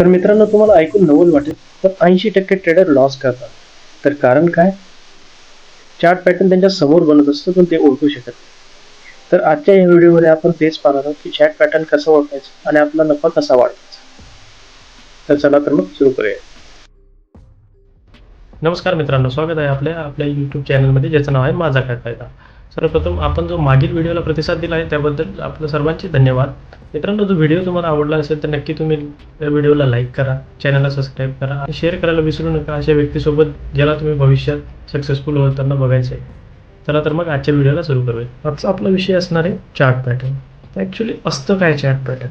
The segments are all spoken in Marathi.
तर मित्रांनो, तुम्हाला ऐकून नवल वाटेल, पण 80% ट्रेडर लॉस करतात. तर कारण काय? चार्ट पॅटर्न त्यांच्या समोर बनत असतो, पण ते ओळखू शकत नाही. तर आजच्या या व्हिडिओमध्ये आपण तेच पाहणार आहोत की चार्ट पॅटर्न कसं ओळखायचं आणि आपला नफा कसा वाढवायचा. तर चला तर मग सुरू करूया. नमस्कार मित्रांनो, स्वागत आहे आपल्या YouTube चॅनलमध्ये, ज्याचं नाव आहे माझा काय फायदा. सर्वप्रथम आपण जो मागील व्हिडिओला प्रतिसाद दिला आहे त्याबद्दल आपल्या सर्वांचे धन्यवाद. मित्रांनो, जो व्हिडिओ तुम्हाला आवडला असेल तर नक्की तुम्ही त्या व्हिडिओला लाईक करा, चॅनलला सबस्क्राईब करा आणि शेअर करायला विसरू नका अशा व्यक्तीसोबत ज्याला तुम्ही भविष्यात सक्सेसफुल होताना बघायचं आहे. चला तर मग आजच्या व्हिडिओला सुरू करूया. आजचा आपला विषय असणार आहे चार्ट पॅटर्न. ॲक्च्युली असतं काय चार्ट पॅटर्न?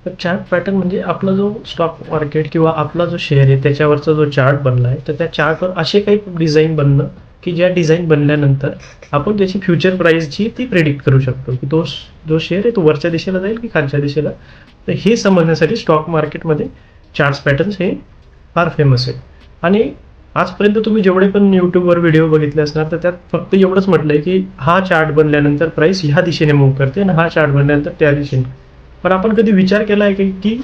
तर चार्ट पॅटर्न म्हणजे आपला जो स्टॉक मार्केट किंवा आपला जो शेअर आहे त्याच्यावरचा जो चार्ट बनला आहे, तर त्या चार्टवर असे काही डिझाईन बनणं की ज्या डिझाईन बनल्यानंतर आपण त्याची फ्युचर प्राईसची ती प्रेडिक्ट करू शकतो की तो जो शेअर आहे तो वरच्या दिशेला जाईल की खालच्या दिशेला. तर हे समजण्यासाठी स्टॉक मार्केटमध्ये चार्ट्स पॅटर्न्स हे फार फेमस आहे. आणि आजपर्यंत तुम्ही जेवढे पण यूट्यूबवर व्हिडिओ बघितले असणार तर त्यात फक्त एवढंच म्हटलं आहे की हा चार्ट बनल्यानंतर प्राईस ह्या दिशेने मूव्ह करते आणि हा चार्ट बनल्यानंतर त्या दिशेने. पण आपण कधी विचार केला आहे की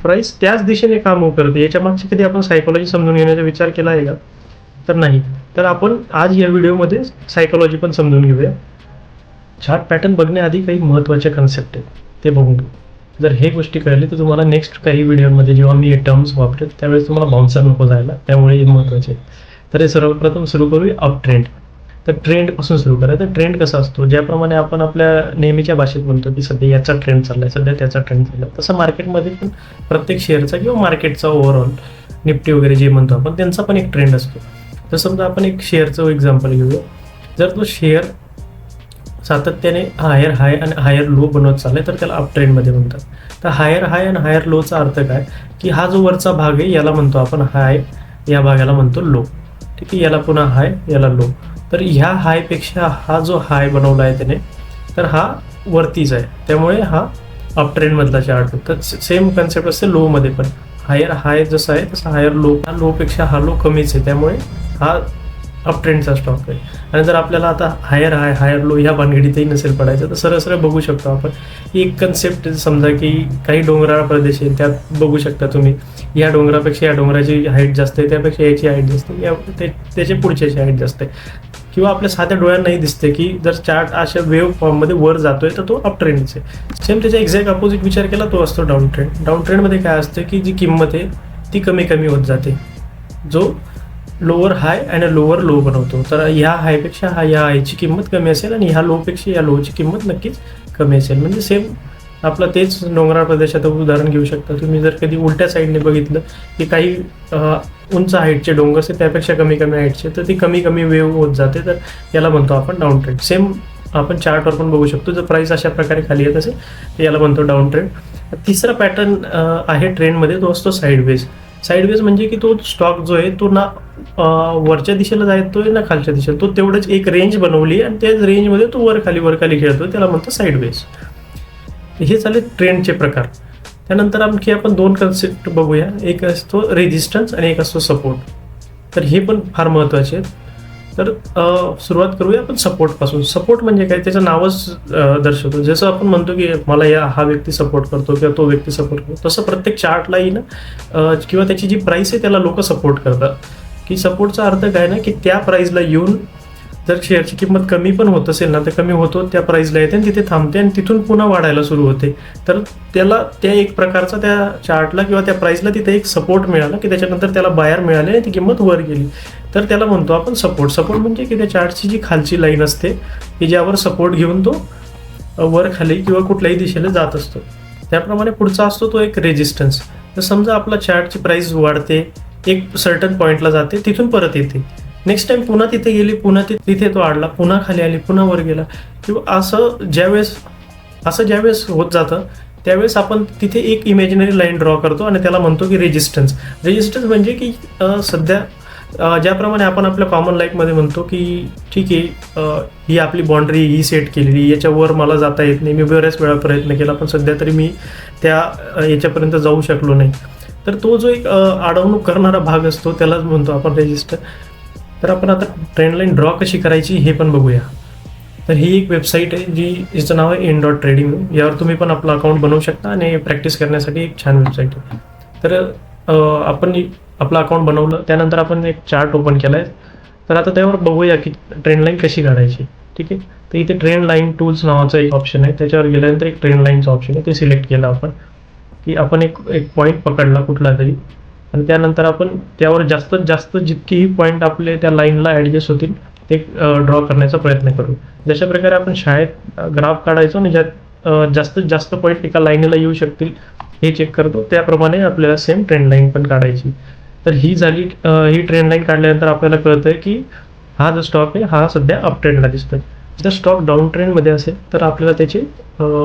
प्राईस त्याच दिशेने का मूव्ह करते? याच्या मागची कधी आपण सायकोलॉजी समजून घेण्याचा विचार केला आहे का? तर नाही. तर आपण आज या व्हिडिओमध्ये सायकोलॉजी पण समजून घेऊया. चार्ट पॅटर्न बघण्याआधी काही महत्त्वाचे कन्सेप्ट आहेत, ते बघून घेऊ. जर हे गोष्टी कळली तर तुम्हाला नेक्स्ट काही व्हिडिओमध्ये जेव्हा मी हे टर्म्स वापरेल त्यावेळेस तुम्हाला बाउन्सर नको जायला, त्यामुळे हे महत्त्वाचे आहे. तर हे सर्वप्रथम सुरू करूया अप ट्रेंड. तर ट्रेंडपासून सुरू करायचं. ट्रेंड कसा असतो? ज्याप्रमाणे आपण आपल्या नेहमीच्या भाषेत म्हणतो की सध्या याचा ट्रेंड चालला आहे, सध्या त्याचा ट्रेंड चालला आहे, तसं मार्केटमध्ये पण प्रत्येक शेअरचा किंवा मार्केटचा ओव्हरऑल निफ्टी वगैरे जे म्हणतो आपण त्यांचा पण एक ट्रेंड असतो. तर समजा आपण एक शेअरचं एक्झाम्पल घेऊया. जर तो शेअर सातत्याने हायर हाय आणि हायर लो बनवत चाललाय तर त्याला अप ट्रेंडमध्ये म्हणतात. तर हायर हाय आणि हायर लोचा अर्थ काय? की हा जो वरचा भाग आहे याला म्हणतो आपण हाय, या भागाला म्हणतो लो. ठीक आहे, याला पुन्हा हाय, याला लो. तर ह्या हायपेक्षा हा जो हाय बनवला आहे त्याने, तर हा वरतीच आहे, त्यामुळे हा अप ट्रेंडमधला चार्ट. तर सेम कन्सेप्ट असते लोमध्ये पण. हायर हाय जसा आहे तसा हायर लो, हा लोपेक्षा हा लो कमीच आहे, त्यामुळे हा अप ट्रेंडचा स्टॉक आहे. आणि जर आपल्याला आता हायर हाय हायर लो ह्या भानगडीतही नसेल पडायचं तर सरळ सरळ बघू शकतो आपण. एक कन्सेप्ट समजा की काही डोंगराळ प्रदेश आहे, त्यात बघू शकता तुम्ही या डोंगरापेक्षा या डोंगराची हाईट जास्त आहे, त्यापेक्षा याची हाईट जास्त आहे, त्याच्या पुढच्याची हाईट जास्त आहे. किंवा आपल्या साध्या डोळ्यांनाही दिसते की जर चार्ट अशा वेव्ह फॉर्ममध्ये वर जातोय तर तो अप ट्रेंडच आहे. सेम त्याच्या एक्झॅक्ट अपोजिट विचार केला तो असतो डाऊन ट्रेंड. डाऊन ट्रेंडमध्ये काय असतं की जी किंमत आहे ती कमी कमी होत जाते, जो लोअर हाय आणि लोअर लो बनवतो. तर ह्या हायपेक्षा ह्या हायची किंमत कमी असेल आणि ह्या लोपेक्षा या लोची किंमत नक्कीच कमी असेल. म्हणजे सेम आपलं तेच डोंगराळ प्रदेशात उदाहरण घेऊ शकता तुम्ही. जर कधी उलट्या साईडने बघितलं की काही उंच हाईटचे डोंगर असते त्यापेक्षा कमी कमी हाईटचे, तर ती कमी कमी वेव्ह होत जाते, तर याला म्हणतो आपण डाऊन ट्रेंड. सेम आपण चार्टवर पण बघू शकतो. जर प्राईस अशा प्रकारे खाली येत असेल तर याला म्हणतो डाऊन ट्रेंड. तिसरा पॅटर्न आहे ट्रेंडमध्ये, तो असतो साईडवेज. साईडवेज म्हणजे की तो स्टॉक जो आहे तो ना वरच्या दिशेला जातोय ना खालच्या दिशेला, तो तेवढंच एक रेंज बनवली आणि त्याच रेंजमध्ये तो वर खाली खेळतो, त्याला म्हणतो साईडवेज. हे झाले ट्रेंडचे प्रकार. त्यानंतर आणखी आपण दोन कन्सेप्ट बघूया. एक असतो रेजिस्टन्स आणि एक असतो सपोर्ट. तर हे पण फार महत्त्वाचे आहेत. तर सुरुवात करूया आपण सपोर्टपासून. सपोर्ट म्हणजे काय? त्याचं नावच दर्शवतो. जसं आपण म्हणतो की मला हा व्यक्ती सपोर्ट करतो किंवा तो व्यक्ती सपोर्ट करतो, तसं प्रत्येक चार्टलाही ना किंवा त्याची जी प्राईस आहे त्याला लोक सपोर्ट करतात. की सपोर्टचा अर्थ काय ना, की त्या प्राईसला येऊन जर शेअरची किंमत कमी पण होत असेल ना, तर कमी होतो त्या प्राईसला येते आणि तिथे थांबते आणि तिथून पुन्हा वाढायला सुरू होते. तर त्याला त्या एक प्रकारचा त्या चार्टला किंवा त्या प्राईसला तिथे एक सपोर्ट मिळाला की त्याच्यानंतर त्याला बायर मिळाले आणि ती किंमत वर गेली, तर त्याला म्हणतो आपण सपोर्ट. सपोर्ट म्हणजे की त्या चार्टची जी खालची लाईन असते की ज्यावर सपोर्ट घेऊन तो वर खाली किंवा कुठल्याही दिशेला जात असतो. त्याप्रमाणे पुढचा असतो तो एक रेजिस्टन्स. तर समजा आपला चार्टची प्राईस वाढते, एक सर्टन पॉईंटला जाते, तिथून परत येते, नेक्स्ट टाइम पुन्हा तिथे गेली, पुन्हा तिथे तो आडला, पुन्हा खाली आली, पुन्हा वर गेला, किंवा असं ज्यावेळेस होत जातं त्यावेळेस आपण तिथे एक इमॅजिनरी लाईन ड्रॉ करतो आणि त्याला म्हणतो की रेजिस्टन्स. रेजिस्टन्स म्हणजे की सध्या ज्याप्रमाणे आपण आपल्या कॉमन लाईफमध्ये म्हणतो की ठीक आहे, ही आपली बाउंड्री ही सेट केलेली, याच्यावर मला जाता येत नाही, मी बऱ्याच वेळा प्रयत्न केला पण सध्या तरी मी त्या याच्यापर्यंत जाऊ शकलो नाही. तर तो जो एक अडवणूक करणारा भाग असतो त्यालाच म्हणतो आपण रेजिस्टर. तर आपण आता ट्रेंड लाईन ड्रॉ कशी करायची हे पण बघूया. तर ही एक वेबसाईट आहे जिचं नाव आहे in.trading. यावर तुम्ही पण आपलं अकाउंट बनवू शकता आणि प्रॅक्टिस करण्यासाठी एक छान वेबसाईट आहे. तर आपण आपलं अकाउंट बनवलं, त्यानंतर आपण एक चार्ट ओपन केला आहे. तर आता त्यावर बघूया की ट्रेंड लाईन कशी काढायची. ठीक आहे, तर इथे ट्रेंड लाईन टूल्स नावाचा एक ऑप्शन आहे, त्याच्यावर गेल्यानंतर एक ट्रेंड लाईनचं ऑप्शन आहे, ते सिलेक्ट केलं आपण की आपण एक पॉईंट पकडला कुठला तरी, आणि त्यानंतर आपण त्यावर जास्तीत जास्त जितकेही पॉईंट आपले त्या लाईनला ॲडजस्ट होतील ते ड्रॉ करण्याचा प्रयत्न करू. जशा प्रकारे आपण शाळेत ग्राफ काढायचो आणि ज्यात जास्तीत जास्त पॉईंट एका लाईनीला येऊ शकतील हे चेक करतो, त्याप्रमाणे आपल्याला सेम ट्रेंड लाईन पण काढायची. तर ही झाली, ही ट्रेंड लाईन काढल्यानंतर आपल्याला कळतंय की हा जो स्टॉक आहे हा सध्या अप ट्रेंडला दिसतोय. जर स्टॉक डाऊन ट्रेंडमध्ये असेल तर आपल्याला त्याचे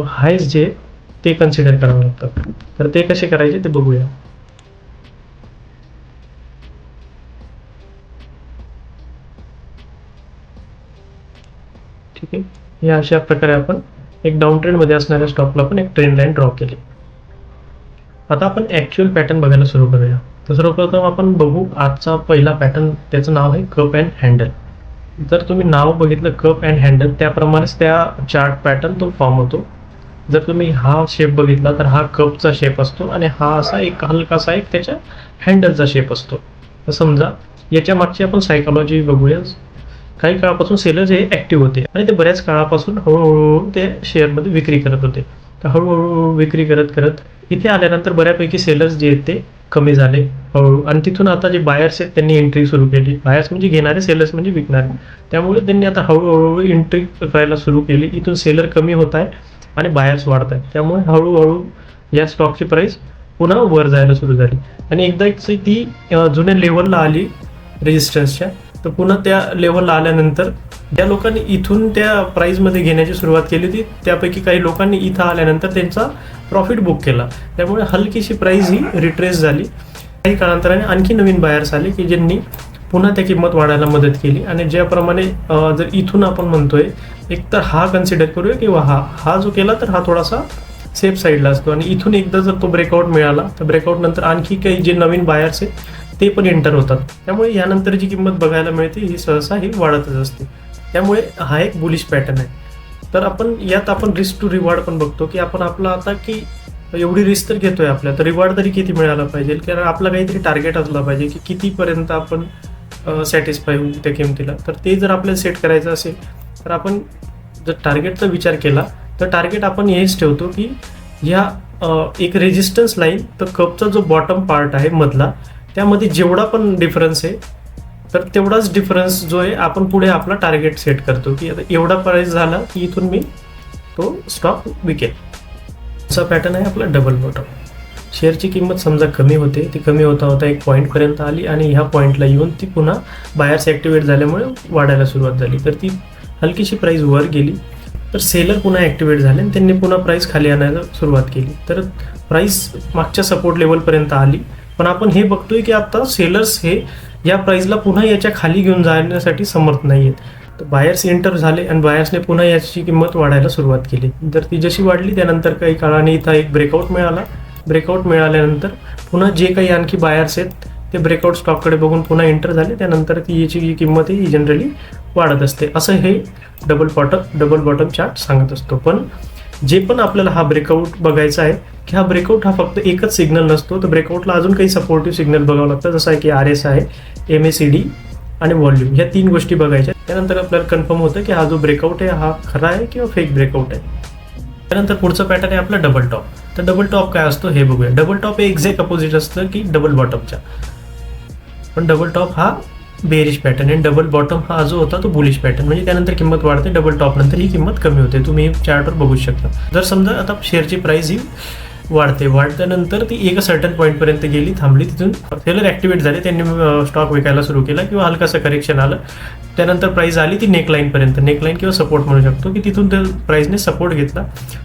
हायज जे ते कन्सिडर करावं लागतात. तर ते कसे करायचे ते बघूया. ठीक आहे, हे अशा प्रकारे आपण एक डाऊन ट्रेंडमध्ये असणाऱ्या स्टॉकला पण एक ट्रेंड लाईन ड्रॉ केली. आता आपण ॲक्च्युअल पॅटर्न बघायला सुरू करूया. तर सर्वप्रथम आपण बघू आजचा पहिला पॅटर्न, त्याचं नाव आहे कप अँड हँडल. जर तुम्ही नाव बघितलं कप अँड हँडल, त्याप्रमाणेच त्या चार्ट पॅटर्न तो फॉर्म होतो. जर तुम्ही हा शेप बघितला तर हा कपचा शेप असतो आणि हा असा एक हलकासा एक त्याच्या हँडलचा शेप असतो. तर समजा याच्या मागची आपण सायकॉलॉजी बघूया. काही काळापासून सेलर्स हे ॲक्टिव्ह होते आणि ते बऱ्याच काळापासून हळूहळू ते शेअरमध्ये विक्री करत होते. तर हळूहळू विक्री करत करत इथे आल्यानंतर बऱ्यापैकी सेलर्स जे आहेत ते कमी झाले हळूहळू, आणि तिथून आता जे बायर्स आहेत त्यांनी एंट्री सुरू केली. बायर्स म्हणजे घेणारे, सेलर्स म्हणजे विकणारे. त्यामुळे त्यांनी आता हळूहळू एंट्री करायला सुरू केली. इथून सेलर कमी होत आहे आणि बायर्स वाढत आहेत. त्यामुळे हळूहळू या स्टॉकची प्राईस पुन्हा वर जायला सुरू झाली आणि एकदा ती जुन्या लेवलला आली रेजिस्टन्सच्या, तर पुन्हा त्या लेवलला आल्यानंतर ज्या लोकांनी इथून त्या प्राईजमध्ये घेण्याची सुरुवात केली होती त्यापैकी काही लोकांनी इथं आल्यानंतर त्यांचा प्रॉफिट बुक केला. त्यामुळे हलकीशी प्राईस ही रिट्रेस झाली. काही कालांतराने आणखी नवीन बायर्स आले की ज्यांनी पुन्हा त्या किंमत वाढायला मदत केली. आणि ज्याप्रमाणे जर इथून आपण म्हणतोय एक तर हा कन्सिडर करूया किंवा हा जो केला तर हा थोडासा सेफ साईडला असतो, आणि इथून एकदा जर तो ब्रेकआउट मिळाला तर ब्रेकआउट नंतर आणखी काही जे नवीन बायर्स आहेत ते पण एंटर होतात. त्यामुळे यानंतर जी किंमत बघायला मिळते ही सहसा ही वाढतच असते. त्यामुळे हा एक बुलिश पॅटर्न आहे. तर आपण यात आपण रिस्क टू रिवॉर्ड पण बघतो की आपण आपला आता की एवढी रिस्क तर घेतोय आपल्या, तर रिवॉर्ड तरी किती मिळाला पाहिजे, कारण आपला काहीतरी टार्गेट असला पाहिजे की कितीपर्यंत आपण सॅटिस्फाय होऊ त्या किमतीला. तर ते जर आपल्याला सेट करायचं असेल तर आपण जर टार्गेटचा विचार केला तर टार्गेट आपण हेच ठेवतो की ह्या एक रेजिस्टन्स लाईन, तर कपचा जो बॉटम पार्ट आहे मधला, त्यामध्ये जेवढा पण डिफरन्स आहे तर तेवढाच डिफरन्स जो आहे आपण पुढे आपला टार्गेट सेट करतो की आता एवढा प्राईस झाला की इथून मी तो स्टॉक विकेल. असा पॅटर्न आहे आपला डबल बॉटम. शेअरची किंमत समजा कमी होते, ती कमी होता होता एक पॉईंटपर्यंत आली आणि ह्या पॉईंटला येऊन ती पुन्हा बायर्स ॲक्टिवेट झाल्यामुळे वाढायला सुरुवात झाली. तर ती हलकीशी प्राईस वर गेली, तर सेलर पुन्हा ॲक्टिवेट झाले आणि त्यांनी पुन्हा प्राईस खाली आणायला सुरुवात केली. तर प्राईस मागच्या सपोर्ट लेवलपर्यंत आली, पण आपण हे बघतोय की आता सेलर्स हे या प्राईसला पुन्हा याच्या खाली घेऊन जाण्यासाठी समर्थ नाही आहेत. तर बायर्स एंटर झाले आणि बायर्सने पुन्हा याची किंमत वाढायला सुरुवात केली. तर ती जशी वाढली त्यानंतर काही काळाने इथं एक ब्रेकआउट मिळाला. ब्रेकआउट मिळाल्यानंतर पुन्हा जे काही आणखी बायर्स आहेत ते ब्रेकआउट स्टॉककडे बघून पुन्हा एंटर झाले. त्यानंतर ती याची किंमत ही जनरली वाढत असते. असं हे डबल बॉटम चार्ट सांगत असतो. पण जे पण आपल्याला हा ब्रेकआउट बघायचा आहे की हा ब्रेकआउट हा फक्त एकच सिग्नल नसतो, तर ब्रेकआउटला अजून काही सपोर्टिव्ह सिग्नल बघावं लागतं, जसं आहे की RSI, MACD आणि व्हॉल्यूम, ह्या 3 गोष्टी बघायच्या. त्यानंतर आपल्याला कन्फर्म होतं की हा जो ब्रेकआउट आहे हा खरा आहे किंवा फेक ब्रेकआउट आहे. त्यानंतर पुढचं पॅटर्न आहे आपला डबल टॉप. तर डबल टॉप काय असतो हे बघूया. डबल टॉप हे एक्झॅक्ट अपोजिट असतं की डबल बॉटमच्या, पण डबल टॉप हा बेरिश पॅटर्न आहे. डबल बॉटम हा जो होता तो बुलिश पॅटर्न, म्हणजे त्यानंतर किंमत वाढते, डबल टॉप नंतर ही किंमत कमी होते. तुम्ही चार्टवर बघू शकता. जर समजा आता शेअरची प्राइस ही वाढल्यानंतर ती एका सर्टन पॉईंटपर्यंत गेली, थांबली, तिथून सेलर ॲक्टिवेट झाले, त्यांनी स्टॉक विकायला सुरू केला किंवा हलकासं करेक्शन आलं. त्यानंतर प्राइस आली ती नेकलाईनपर्यंत, नेकलाईन किंवा सपोर्ट म्हणू शकतो की तिथून त्या प्राइसने सपोर्ट घेतला.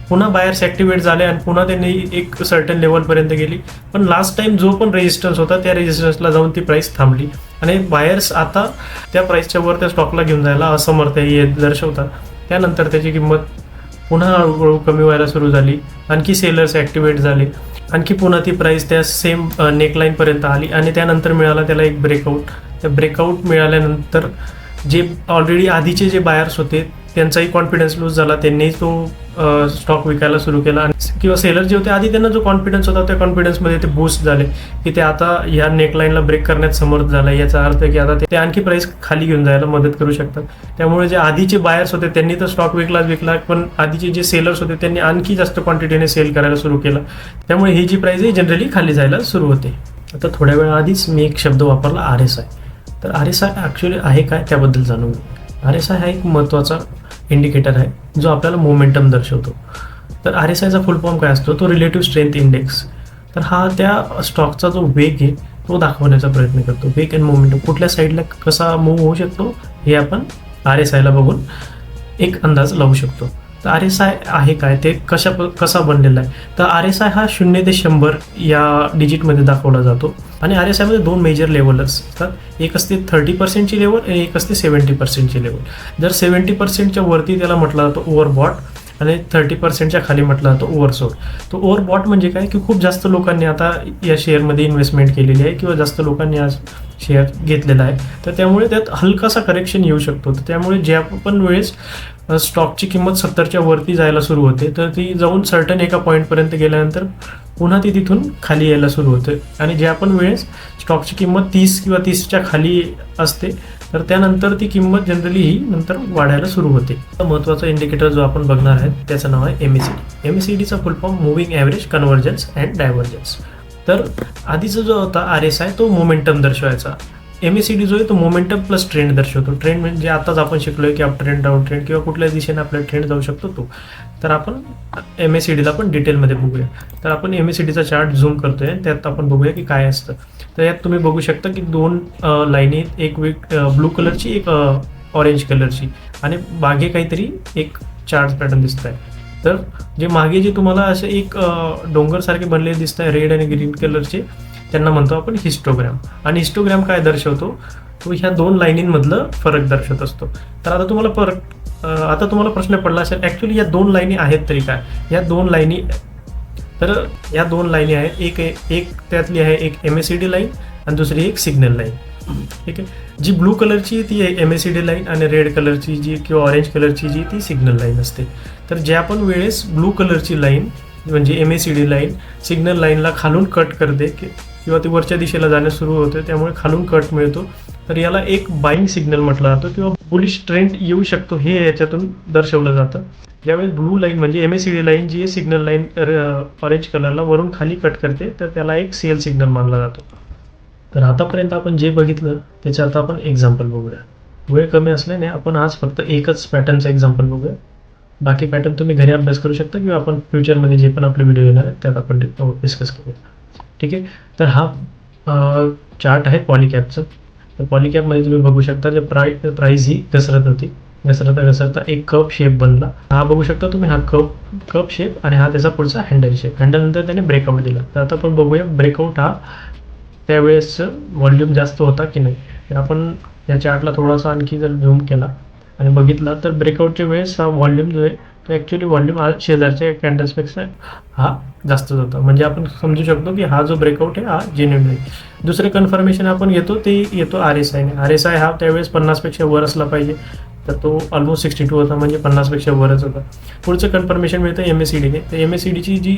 पुन्हा बायर्स ॲक्टिवेट झाले आणि पुन्हा त्यांनी एक सर्टन लेवलपर्यंत गेली. पण लास्ट टाइम जो पण रेजिस्टन्स होता त्या रेजिस्टन्सला जाऊन ती प्राइस थांबली आणि बायर्स आता त्या प्राइसच्या वर त्या स्टॉकला घेऊन जायला असमर्थ हे दर्शवतात. त्यानंतर त्याची किंमत पुन्हा हळूहळू कमी व्हायला सुरू झाली. आणखी सेलर्स ॲक्टिवेट झाले, आणखी पुन्हा ती प्राइस त्या सेम नेकलाईनपर्यंत आली आणि त्यानंतर मिळाला त्याला एक ब्रेकआउट. त्या ब्रेकआउट मिळाल्यानंतर जे ऑलरेडी आधीचे जे बायर्स होते त्यांचाही कॉन्फिडन्स लूज झाला, त्यांनीही तो स्टॉक विकायला सुरू केला आणि किंवा सेलर जे होते आधी त्यांना जो कॉन्फिडन्स होता त्या कॉन्फिडन्समध्ये ते बूस्ट झाले की ते आता ह्या नेकलाईनला ब्रेक करण्यात समर्थ झाला. याचा अर्थ की आता ते आणखी प्राइस खाली घेऊन जायला मदत करू शकतात. त्यामुळे जे आधीचे बायर्स होते त्यांनी तर स्टॉक विकला, पण आधीचे जे सेलर्स होते त्यांनी आणखी जास्त क्वांटिटीने सेल करायला सुरू केलं. त्यामुळे ही जी प्राइस आहे जनरली खाली जायला सुरू होते. आता थोड्या वेळा आधीच मी एक शब्द वापरला RSI. तर RSI ॲक्च्युली आहे काय त्याबद्दल जाणून घेऊ. RSI हा एक महत्त्वाचा इंडिकेटर आहे जो आपल्याला मोमेंटम दर्शवतो. तर RSIचा फुल फॉर्म काय असतो, तो रिलेटिव्ह स्ट्रेंथ इंडेक्स. तर हा त्या स्टॉकचा जो वेग आहे तो दाखवण्याचा प्रयत्न करतो. वेग अँड मोमेंटम कुठल्या साईडला कसा मूव्ह होऊ शकतो हे आपण RSIला बघून एक अंदाज लावू शकतो. तर RSI आहे काय, ते कसा बनलेला आहे. तर RSI हा 0 ते 100 या डिजिटमध्ये दाखवला जातो आणि RSIमध्ये 2 मेजर लेवल असतात. एक असते 30%ची लेवल आणि एक असते 70%ची लेवल. जर 70%च्या वरती त्याला म्हटलं जातं ओव्हरबॉट आणि 30%च्या खाली म्हटलं जातं ओव्हरसोल्ड. तो ओव्हरबॉट म्हणजे काय की खूप जास्त लोकांनी आता या शेअरमध्ये इन्व्हेस्टमेंट केलेली आहे किंवा जास्त लोकांनी आज शेअर घेतलेला आहे. तर त्यामुळे त्यात हलकासा करेक्शन येऊ शकतो. तर त्यामुळे ज्या पण वेळेस स्टॉकची किंमत 70च्या वरती जायला सुरू होते तर ती जाऊन सर्टन एका पॉईंटपर्यंत गेल्यानंतर पुन्हा ती तिथून खाली यायला सुरू होते. आणि ज्या पण वेळेस स्टॉकची किंमत 30 किंवा 30च्या खाली असते तर त्यानंतर ती किंमत जनरली ही नंतर वाढायला सुरू होते. महत्त्वाचा इंडिकेटर जो आपण बघणार आहे त्याचं नाव आहे MACD. MACDचा full form moving average convergence and divergence. तर आधीचा जो होता RSI तो मोमेंटम दर्शवायचा. MACD जो आहे तो मोमेंटम प्लस ट्रेंड दर्शवतो. ट्रेंड म्हणजे आताच आपण शिकलोय की अप ट्रेंड, डाऊन ट्रेंड किंवा कुठल्या दिशेने आपला ट्रेंड जाऊ शकतो तो. तर आपण MACDला पण डिटेलमध्ये बघूया. तर आपण MACDचा चार्ट झूम करतोय, त्यात आपण बघूया की काय असतं. तर यात तुम्ही बघू शकता की 2 लाईनी, एक ब्लू कलरची एक ऑरेंज कलरची आणि मागे काहीतरी एक चार्ट पॅटर्न दिसत आहे. तर जे मागे जे तुम्हाला असे एक डोंगरसारखे बनलेले दिसत आहे रेड आणि ग्रीन कलरचे, त्यांना म्हणतो आपण हिस्टोग्राम. आणि हिस्टोग्राम काय दर्शवतो, तो ह्या 2 लाईनींमधलं फरक दर्शवत असतो. तर आता तुम्हाला प्रश्न पडला असेल ॲक्च्युली या 2 लाईनी आहेत तरी काय. या 2 लाईनी आहेत. एक त्यातली आहे एक MACD लाईन आणि दुसरी एक सिग्नल लाईन. ठीक आहे. जी ब्लू कलरची ती MACD लाईन आणि रेड कलरची जी किंवा ऑरेंज कलरची जी ती सिग्नल लाईन असते. तर ज्या पण वेळेस ब्लू कलरची लाईन म्हणजे MACD लाईन सिग्नल लाईनला खालून कट करते किंवा ती वरच्या दिशेला जाण्यास सुरू होते, त्यामुळे खालून कट मिळतो. तर याला एक बाईंग सिग्नल म्हटलं जातं किंवा बुलिश ट्रेंड येऊ शकतो हे याच्यातून दर्शवलं जातं. ज्यावेळेस ब्लू लाईन म्हणजे MACD लाईन जी सिग्नल लाईन ऑरेंज कलरला वरून खाली कट करते तर त्याला एक सेल सिग्नल मानला जातो. तर आतापर्यंत आपण जे बघितलं त्याचं आता आपण एक्झाम्पल बघूया. वेळ कमी असल्याने आपण आज फक्त एकच पॅटर्नचं एक्झाम्पल बघूया. बाकी पॅटर्न तुम्ही घरी अभ्यास करू शकता किंवा आपण फ्युचरमध्ये जे पण आपले व्हिडिओ येणार आहेत त्यात आपण डिस्कस करूया. ठीक आहे. तर हा चार्ट आहे पॉलीकॅपचा. तर पॉलीकॅपमध्ये तुम्ही बघू शकता जे प्राईस ही घसरत होती. घसरता एक कप शेप बनला. हा बघू शकता तुम्ही, हा कप शेप आणि हा त्याचा पुढचा हँडल शेप. हँडल नंतर त्याने ब्रेकआउट दिला. तर आता आपण बघूया ब्रेकआउट हा त्यावेळेस व्हॉल्यूम जास्त होता की नाही. तर आपण या चार्टला थोडासा आणखी जर झूम केला आणि बघितला तर ब्रेकआउटच्या वेळेस हा व्हॉल्यूम जो आहे तो ॲक्च्युली व्हॉल्यूम शेजारच्या कॅन्डल्सपेक्षा हा जास्तच होता. म्हणजे आपण समजू शकतो की हा जो ब्रेकआउट आहे हा जेन्युइन आहे. दुसरे कन्फर्मेशन आपण घेतो ते येतो RSI ने. RSI हा त्यावेळेस 50पेक्षा वर असला पाहिजे. तर तो ऑलमोस्ट 62 होता म्हणजे 50पेक्षा वरच होता. पुढचं कन्फर्मेशन मिळतं MACD ने. तर MACDची जी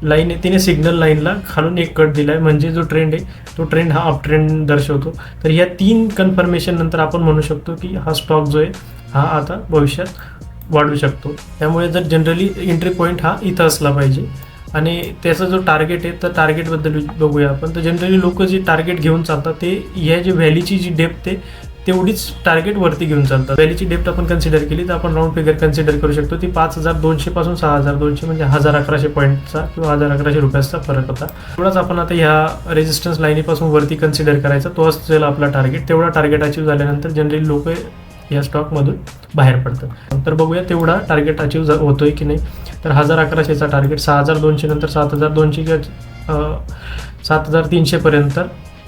लाईन आहे तिने सिग्नल लाईनला खालून एक कट दिला आहे म्हणजे जो ट्रेंड आहे तो ट्रेंड हा अप ट्रेंड दर्शवतो. तर ह्या 3 कन्फर्मेशन नंतर आपण म्हणू शकतो की हा स्टॉक जो आहे हा आता भविष्यात वाढू शकतो. त्यामुळे जर जनरली एंट्री पॉईंट हा इथं असला पाहिजे आणि त्याचा जो टार्गेट आहे तर टार्गेटबद्दल बघूया आपण. तर जनरली लोक जे टार्गेट घेऊन चालतात ते ह्या जे व्हॅलीची जी डेप्थ आहे तेवढीच टार्गेट वरती घेऊन चालतात. व्हॅलीची डेप्थ आपण कन्सिडर केली तर आपण राऊंड फिगर कन्सिडर करू शकतो. ती 5200 पासून 6200 म्हणजे 1111 पॉईंटचा किंवा 1111 रुपयाचा फरक होता. तेवढाच आपण आता ह्या रेजिस्टन्स लाईनीपासून वरती कन्सिडर करायचा. तो असेल आपला टार्गेट. तेवढा टार्गेट अचीव झाल्यानंतर जनरली लोक या स्टॉकमधून बाहेर पडतात. तर बघूया तेवढा टार्गेट अचीव होतोय की नाही. तर 1111चा टार्गेट 6200 नंतर 7200 किंवा 7300 पर्यंत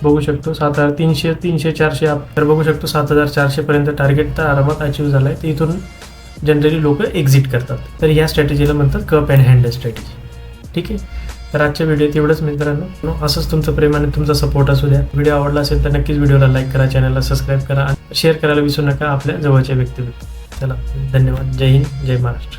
बघू शकतो. 7300 300 400 तर बघू शकतो 7400 पर्यंत टार्गेट तर आरामात अचीव झालाय. तर इथून जनरली लोक एक्झिट करतात. तर ह्या स्ट्रॅटेजीला म्हणतात कप अँड हँडल स्ट्रॅटेजी. ठीक आहे. तर आजच्या व्हिडिओत एवढंच मित्रांनो. असंच तुमचं प्रेम आणि तुमचा सपोर्ट असू द्या. व्हिडिओ आवडला असेल तर नक्कीच व्हिडिओला लाईक करा, चॅनलला सबस्क्राईब करा आणि शेअर करायला विसरू नका आपल्या जवळच्या व्यक्तीला. चला धन्यवाद. जय हिंद, जय महाराष्ट्र.